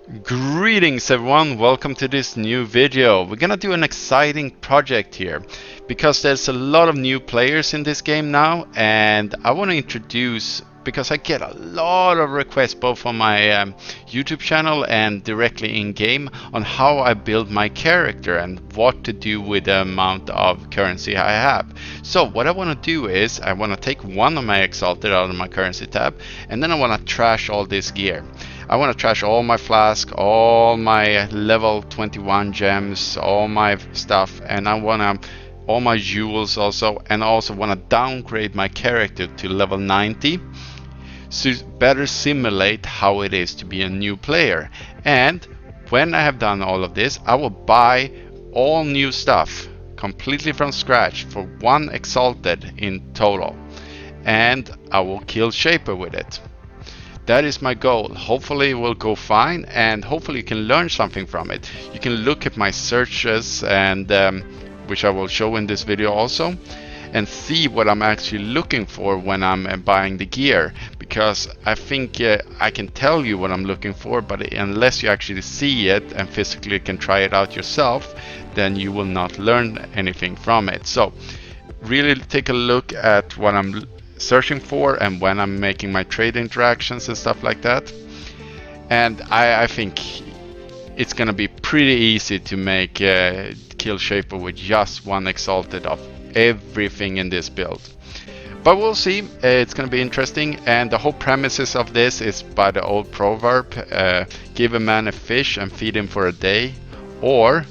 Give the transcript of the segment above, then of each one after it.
Greetings everyone, welcome to this new video. We're gonna do an exciting project here because there's a lot of new players in this game now, and I want to introduce, because I get a lot of requests both on my YouTube channel and directly in game on how I build my character and what to do with the amount of currency I have. So what I want to do is I want to take one of my Exalted out of my currency tab, and then I want to trash all this gear. I want to trash all my flask, all my level 21 gems, all my stuff, and I want to all my jewels also, and I also want to downgrade my character to level 90 to better simulate how it is to be a new player. And when I have done all of this, I will buy all new stuff completely from scratch for one Exalted in total, and I will kill Shaper with it. That is my goal. Hopefully it will go fine, and hopefully you can learn something from it. You can look at my searches, and which I will show in this video also, and see what I'm actually looking for when I'm buying the gear, because I think I can tell you what I'm looking for, but unless you actually see it and physically can try it out yourself, then you will not learn anything from it. So really take a look at what I'm searching for and when I'm making my trade interactions and stuff like that. And I think it's gonna be pretty easy to make kill Shaper with just one Exalted of everything in this build. But we'll see, it's gonna be interesting. And the whole premises of this is by the old proverb, give a man a fish and feed him for a day, or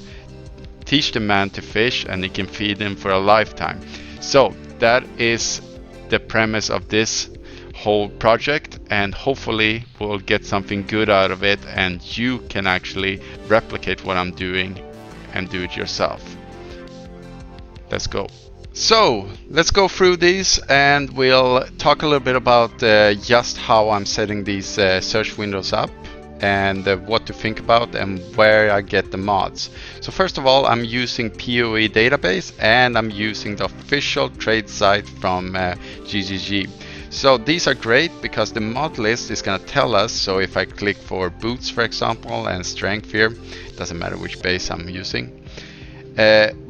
teach the man to fish and he can feed him for a lifetime. So that is the premise of this whole project, and hopefully we'll get something good out of it and you can actually replicate what I'm doing and do it yourself. Let's go. So let's go through these, and we'll talk a little bit about just how I'm setting these search windows up, and what to think about and where I get the mods. So first of all, I'm using PoE Database, and I'm using the official trade site from GGG. So these are great because the mod list is going to tell us. So if I click for boots, for example, and strength here, doesn't matter which base I'm using,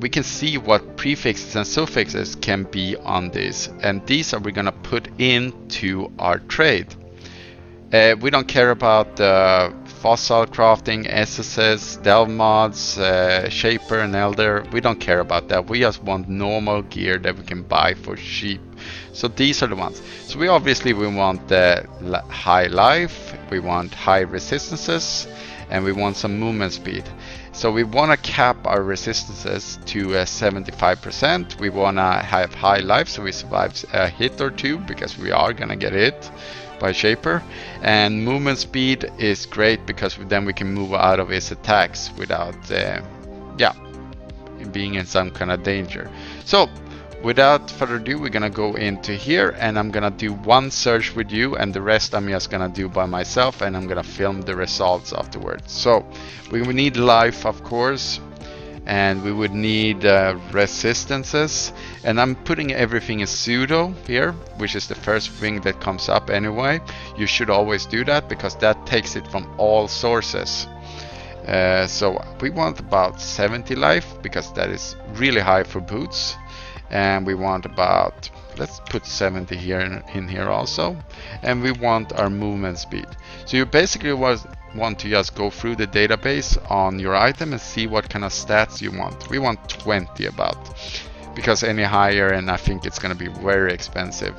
we can see what prefixes and suffixes can be on this, and these are we're going to put into our trade. We don't care about fossil crafting, SSS, delve mods, Shaper and Elder. We don't care about that. We just want normal gear that we can buy for cheap. So these are the ones. So we want high life, we want high resistances, and we want some movement speed. So we want to cap our resistances to 75%. We want to have high life so we survive a hit or two, because we are going to get hit by Shaper. And movement speed is great because then we can move out of his attacks without being in some kind of danger. So without further ado, we're gonna go into here, and I'm gonna do one search with you, and the rest I'm just gonna do by myself, and I'm gonna film the results afterwards. So we would need life, of course, and we would need resistances, and I'm putting everything in pseudo here, which is the first thing that comes up anyway. You should always do that because that takes it from all sources. So we want about 70 life because that is really high for boots, and we want about, let's put 70 here in here also, and we want our movement speed. So you basically want to just go through the database on your item and see what kind of stats you want. We want 20 about, because any higher and I think it's going to be very expensive.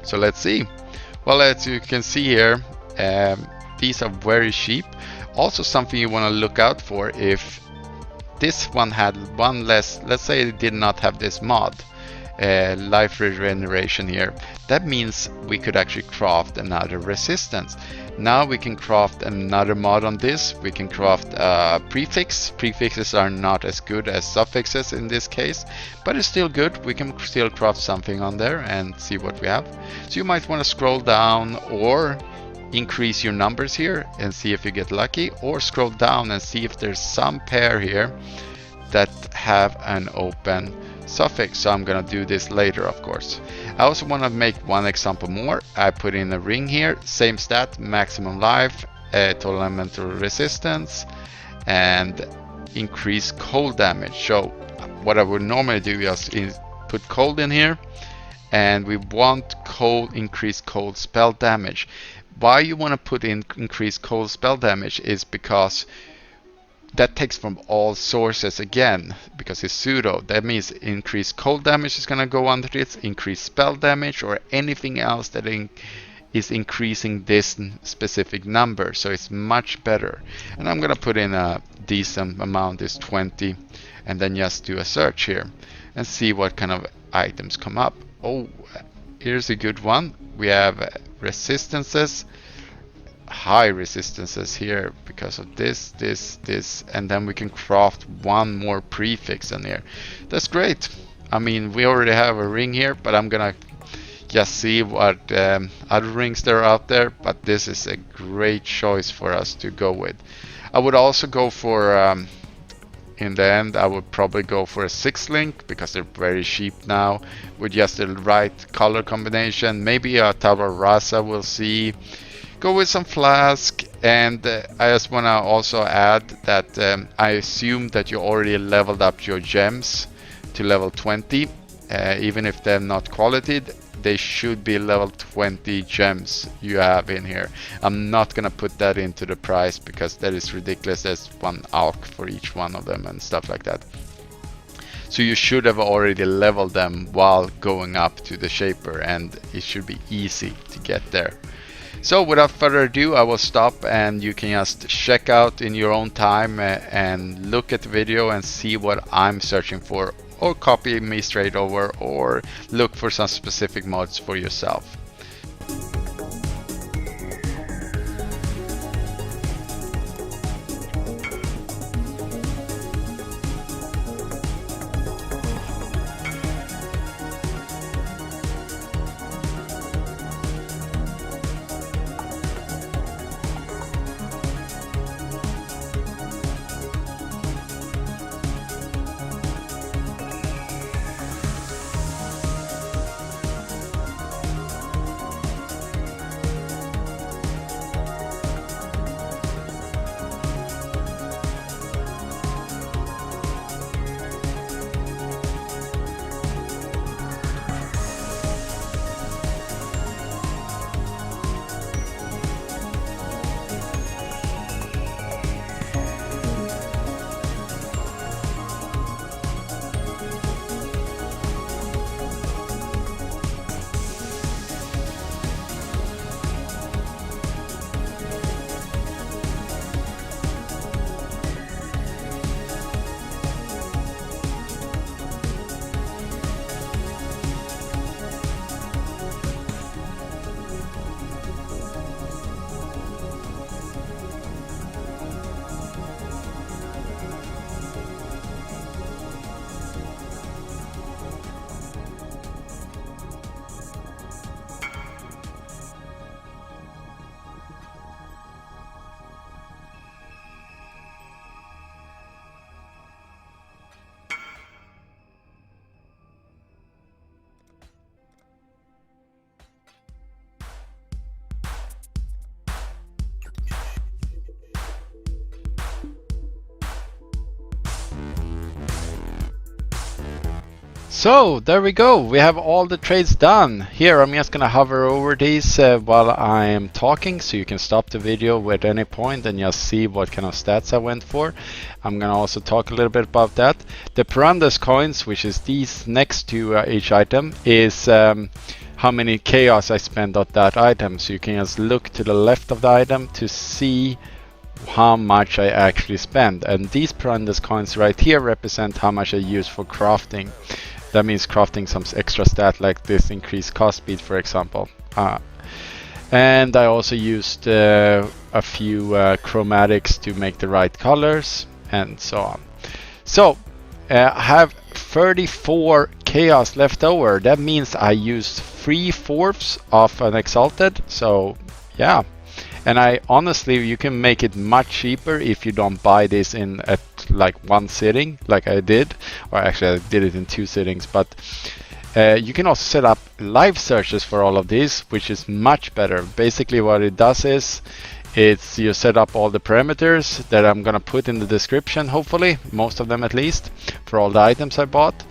So let's see. Well, as you can see here, these are very cheap. Also something you want to look out for, if this one had one less, let's say it did not have this mod, life regeneration here, that means we could actually craft another resistance. Now we can craft another mod on this. We can craft a prefix. Prefixes are not as good as suffixes in this case, but it's still good. We can still craft something on there and see what we have. So you might want to scroll down or increase your numbers here and see if you get lucky, or scroll down and see if there's some pair here that have an open suffix. So I'm gonna do this later, of course. I also want to make one example more. I put in a ring here, same stat, maximum life, total elemental resistance, and increase cold damage. So what I would normally do is put cold in here, and we want increased cold spell damage. Why you want to put in increased cold spell damage is because that takes from all sources again, because it's pseudo. That means increased cold damage is going to go under this, increased spell damage, or anything else that is increasing this specific number. So it's much better. And I'm going to put in a decent amount, is 20, and then just do a search here and see what kind of items come up. Oh, here's a good one. We have resistances, high resistances here because of this, and then we can craft one more prefix in here. That's great. I mean, we already have a ring here, but I'm gonna just see what other rings there are out there, but this is a great choice for us to go with. I would also go for in the end, I would probably go for a 6-link because they're very cheap now with just the right color combination. Maybe a Tabla Rasa, we'll see. Go with some flask, and I just want to also add that I assume that you already leveled up your gems to level 20. Even if they're not qualityed, they should be level 20 gems you have in here. I'm not gonna put that into the price because that is ridiculous. There's 1 alch for each one of them and stuff like that. So you should have already leveled them while going up to the shaper, and it should be easy to get there. So without further ado, I will stop, and you can just check out in your own time and look at the video and see what I'm searching for, or copy me straight over, or look for some specific mods for yourself. So there we go, we have all the trades done. Here I'm just gonna hover over these while I am talking, so you can stop the video at any point and just see what kind of stats I went for. I'm gonna also talk a little bit about that. The Perandus coins, which is these next to each item, is how many chaos I spent on that item. So you can just look to the left of the item to see how much I actually spend. And these Perandus coins right here represent how much I use for crafting. That means crafting some extra stat like this increased cast speed, for example. And I also used a few chromatics to make the right colors and so on. So I have 34 chaos left over. That means I used 3/4 of an Exalted. So yeah. And I honestly, you can make it much cheaper if you don't buy this in at like one sitting, like I did, or actually I did it in 2 sittings. But you can also set up live searches for all of these, which is much better. Basically, what it does is It's you set up all the parameters that I'm gonna put in the description, hopefully, most of them at least, for all the items I bought.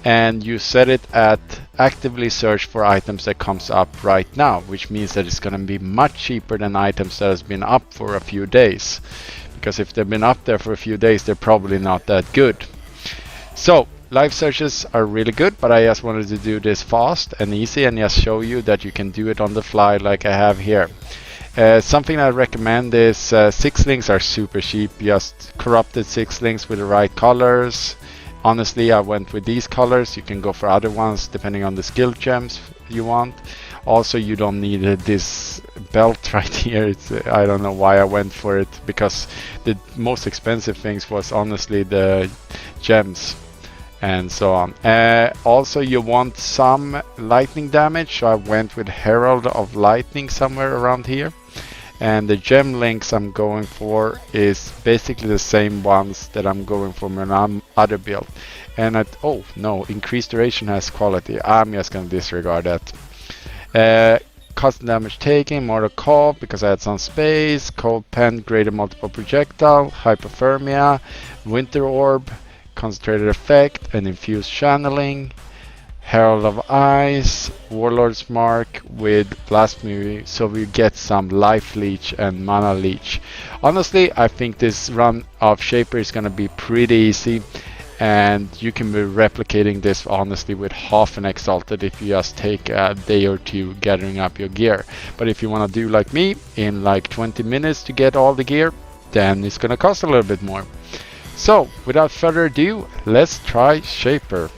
And you set it at actively search for items that comes up right now, which means that it's gonna be much cheaper than items that has been up for a few days. Because if they've been up there for a few days, they're probably not that good. So live searches are really good, but I just wanted to do this fast and easy and just show you that you can do it on the fly like I have here. Something I recommend is 6 links are super cheap, just corrupted 6 links with the right colors. Honestly, I went with these colors. You can go for other ones depending on the skill gems you want. Also, you don't need this belt right here. I don't know why I went for it, because the most expensive things was honestly the gems and so on. Also, you want some lightning damage, so I went with Herald of Lightning somewhere around here. And the gem links I'm going for is basically the same ones that I'm going for my other build. And oh no, increased duration has quality. I'm just gonna disregard that. Constant damage taken, mortal call because I had some space, cold pen, greater multiple projectile, hypothermia, winter orb, concentrated effect, and infused channeling. Herald of Ice, Warlord's Mark with Blasphemy, so we get some Life Leech and Mana Leech. Honestly, I think this run of Shaper is gonna be pretty easy, and you can be replicating this honestly with half an Exalted if you just take a day or two gathering up your gear. But if you wanna do like me, in like 20 minutes to get all the gear, then it's gonna cost a little bit more. So, without further ado, let's try Shaper.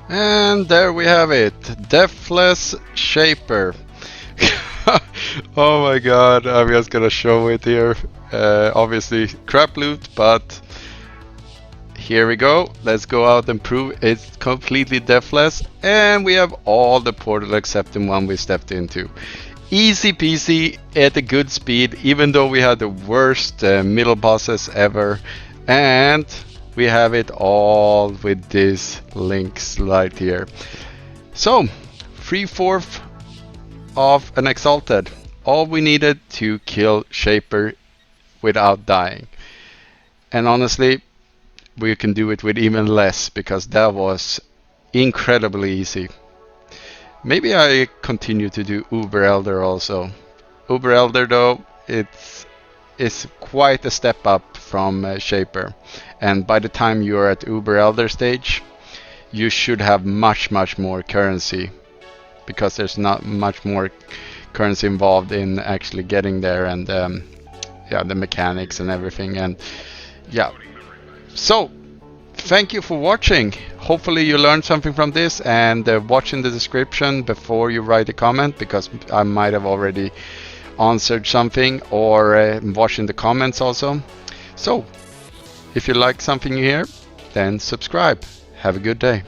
And there we have it, Deathless Shaper. Oh my god, I'm just gonna show it here. Obviously crap loot, but here we go. Let's go out and prove it's completely deathless. And we have all the portal except the one we stepped into. Easy peasy at a good speed, even though we had the worst middle bosses ever. And we have it all with these links right here. So, 3/4 of an Exalted. All we needed to kill Shaper without dying. And honestly, we can do it with even less because that was incredibly easy. Maybe I continue to do Uber Elder also. Uber Elder though, it's quite a step up from Shaper. And by the time you're at Uber Elder stage, you should have much more currency, because there's not much more currency involved in actually getting there, and yeah, the mechanics and everything. And yeah, so thank you for watching. Hopefully you learned something from this, and watch in the description before you write a comment, because I might have already answered something, or watch in the comments also. So if you like something you hear, then subscribe. Have a good day.